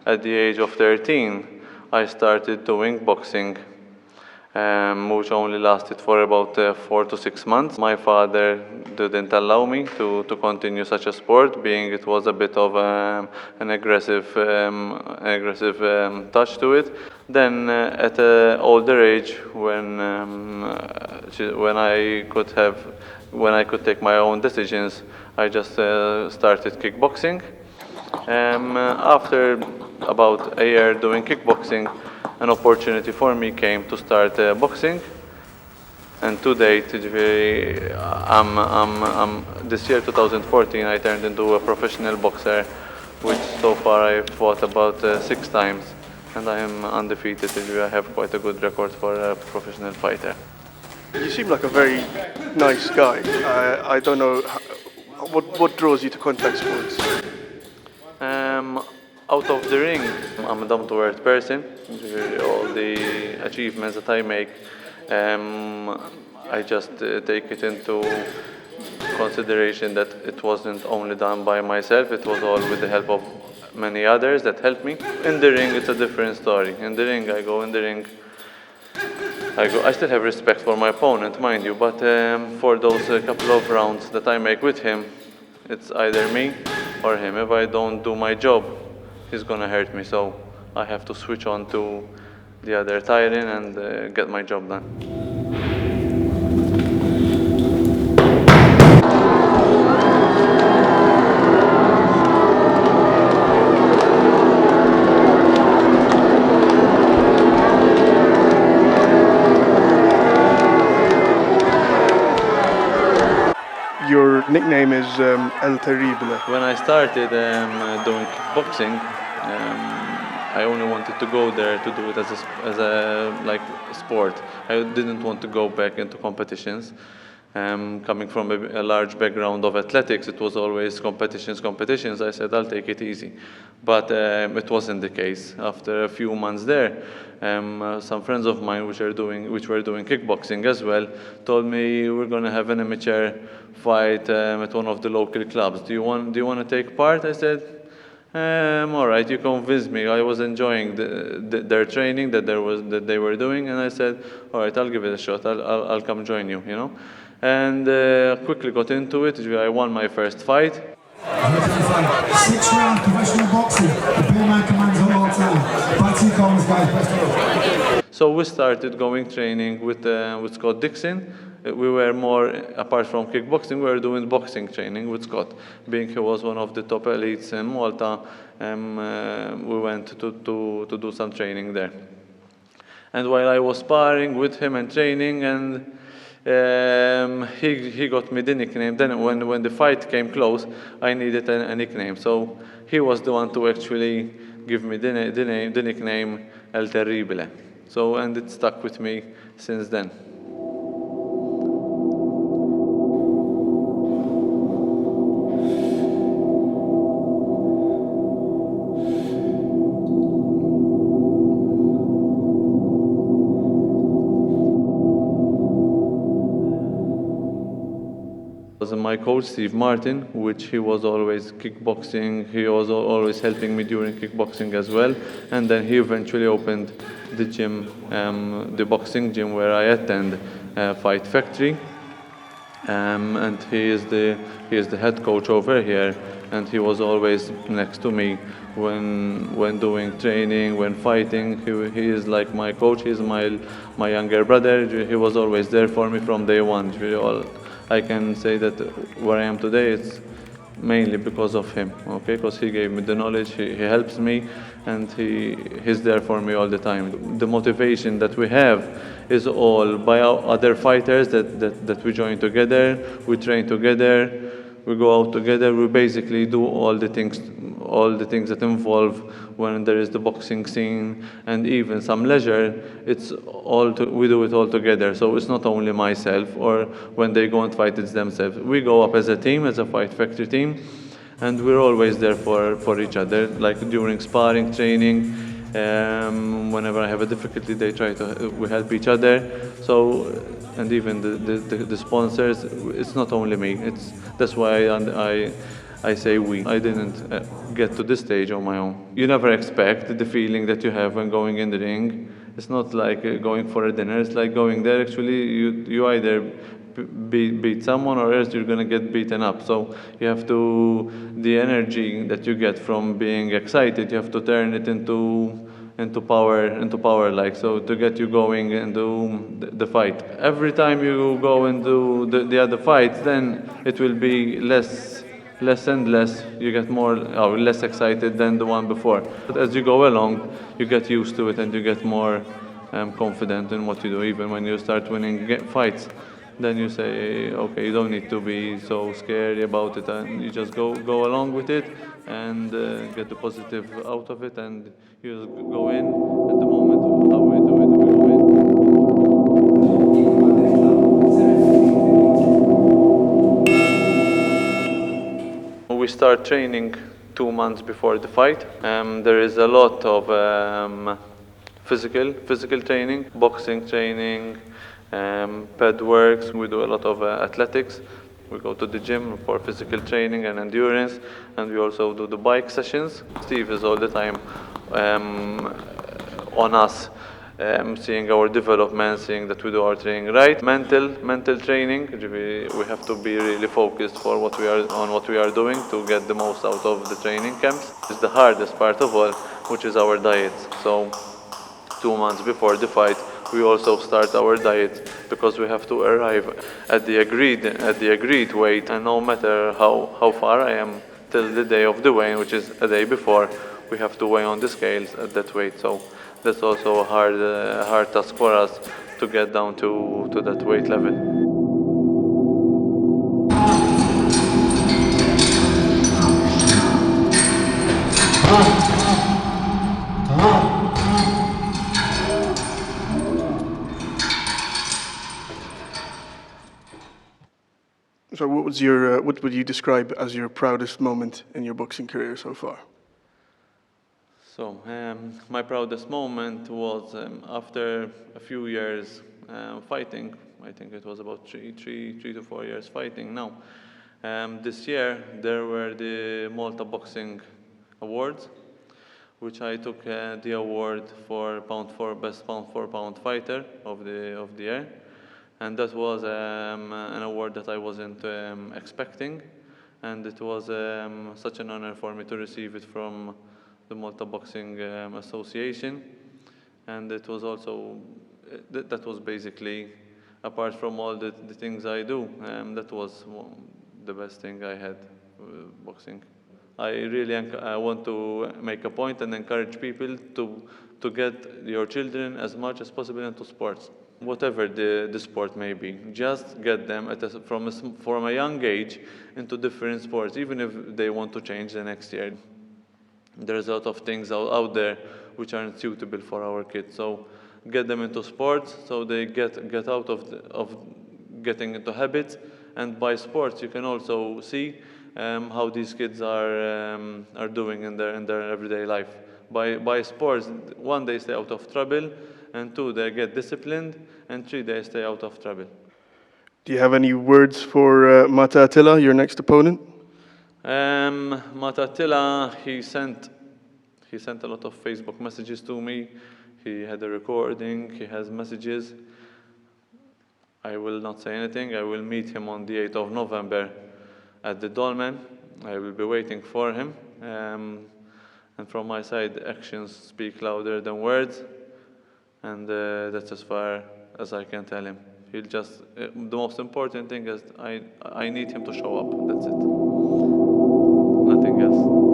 at the age of 13, I started doing boxing, which only lasted for about 4 to 6 months. My father didn't allow me to continue such a sport, being it was a bit of an aggressive touch to it. Then at an older age, when I could take my own decisions, I just started kickboxing. After about a year doing kickboxing, an opportunity for me came to start boxing. And to date, this year, 2014, I turned into a professional boxer, which so far I've fought about 6 times, and I am undefeated. I have quite a good record for a professional fighter. You seem like a very nice guy. I don't know what draws you to contact sports. Out of the ring, I'm a down-to-earth person. All the achievements that I make, I just take it into consideration that it wasn't only done by myself, it was all with the help of many others that helped me. In the ring, it's a different story. In the ring, I still have respect for my opponent, mind you, but for those couple of rounds that I make with him, it's either me or him. If I don't do my job, he's gonna hurt me, so I have to switch on to the other Tyrone and get my job done. Your nickname is El Terribile. When I started doing kickboxing, I only wanted to go there to do it as a sport. I didn't want to go back into competitions. Coming from a large background of athletics, it was always competitions. I said, I'll take it easy. But it wasn't the case. After a few months there, some friends of mine which were doing kickboxing as well told me, we're going to have an amateur fight at one of the local clubs. Do you want to take part? I said, all right, you convinced me. I was enjoying their training that they were doing, and I said, all right, I'll give it a shot. I'll come join you, you know. And quickly got into it. I won my first fight. 6-round professional boxing. The Beer Man commands on all time. Back to you, Collins, guys. Best of luck. So we started going training with Scott Dixon. We were more, apart from kickboxing, we were doing boxing training with Scott. Being he was one of the top elites in Malta, we went to do some training there. And while I was sparring with him and training, and he got me the nickname. Then when the fight came close, I needed a nickname. So he was the one to actually give me the nickname El Terribile. So, and it stuck with me since then. My coach, Steve Martin, which he was always kickboxing, he was always helping me during kickboxing as well. And then he eventually opened the gym, the boxing gym where I attend, Fight Factory. And he is the head coach over here, and he was always next to me when doing training, when fighting. He is like my coach. He's my younger brother. He was always there for me from day one. I can say that where I am today, it's mainly because of him, okay? Because he gave me the knowledge, he helps me, and he's there for me all the time. The motivation that we have is all by our other fighters that we join together, we train together, we go out together, we basically do all the things that involve when there is the boxing scene, and even some leisure, we do it all together. So it's not only myself, or when they go and fight, it's themselves. We go up as a team, as a Fight Factory team, and we're always there for each other, like during sparring, training. Whenever I have a difficulty, we help each other. So, and even the sponsors, it's not only me. That's why I say we. I didn't get to this stage on my own. You never expect the feeling that you have when going in the ring. It's not like going for a dinner. It's like going there. Actually, you either beat someone or else you're gonna get beaten up. So you have to, the energy that you get from being excited, you have to turn it into power, like, so to get you going into the fight. Every time you go into the other fights, then it will be less and less. You get more or less excited than the one before. But as you go along, you get used to it and you get more confident in what you do. Even when you start winning fights, then you say, okay, you don't need to be so scary about it, and you just go along with it and get the positive out of it, and you just go in at the moment how we do it. We go in. We start training 2 months before the fight. There is a lot of physical training, boxing training, ped works. We do a lot of athletics. We go to the gym for physical training and endurance, and we also do the bike sessions. Steve is all the time on us, seeing our development, seeing that we do our training right. Mental training. We have to be really focused for what we are doing to get the most out of the training camps. It's the hardest part of all, which is our diet. So 2 months before the fight, we also start our diet because we have to arrive at the agreed weight, and no matter how far I am till the day of the weigh-in, which is a day before, we have to weigh on the scales at that weight. So that's also a hard task for us to get down to that weight level. So what would you describe as your proudest moment in your boxing career so far? So my proudest moment was after a few years fighting. I think it was about three to 4 years fighting now. This year there were the Malta Boxing Awards, which I took the award for best pound for pound fighter of the year. And that was an award that I wasn't expecting, and it was such an honor for me to receive it from the Malta Boxing Association. And it was also, that was basically, apart from all the things I do, that was the best thing I had boxing. I really want to make a point and encourage people to get your children as much as possible into sports. Whatever the sport may be, just get them from a young age into different sports, even if they want to change the next year. There's a lot of things out there which aren't suitable for our kids. So get them into sports so they get out of getting into habits. And by sports, you can also see how these kids are doing in their everyday life. By sports, 1, they stay out of trouble, and 2, they get disciplined, and 3, they stay out of trouble. Do you have any words for Mata Attila, your next opponent? MaltaToday, he sent a lot of Facebook messages to me. He had a recording, he has messages. I will not say anything. I will meet him on the 8th of November at the Dolmen. I will be waiting for him. And from my side, actions speak louder than words. And that's as far as I can tell him. He'll just, the most important thing is I need him to show up. That's it. Nothing else.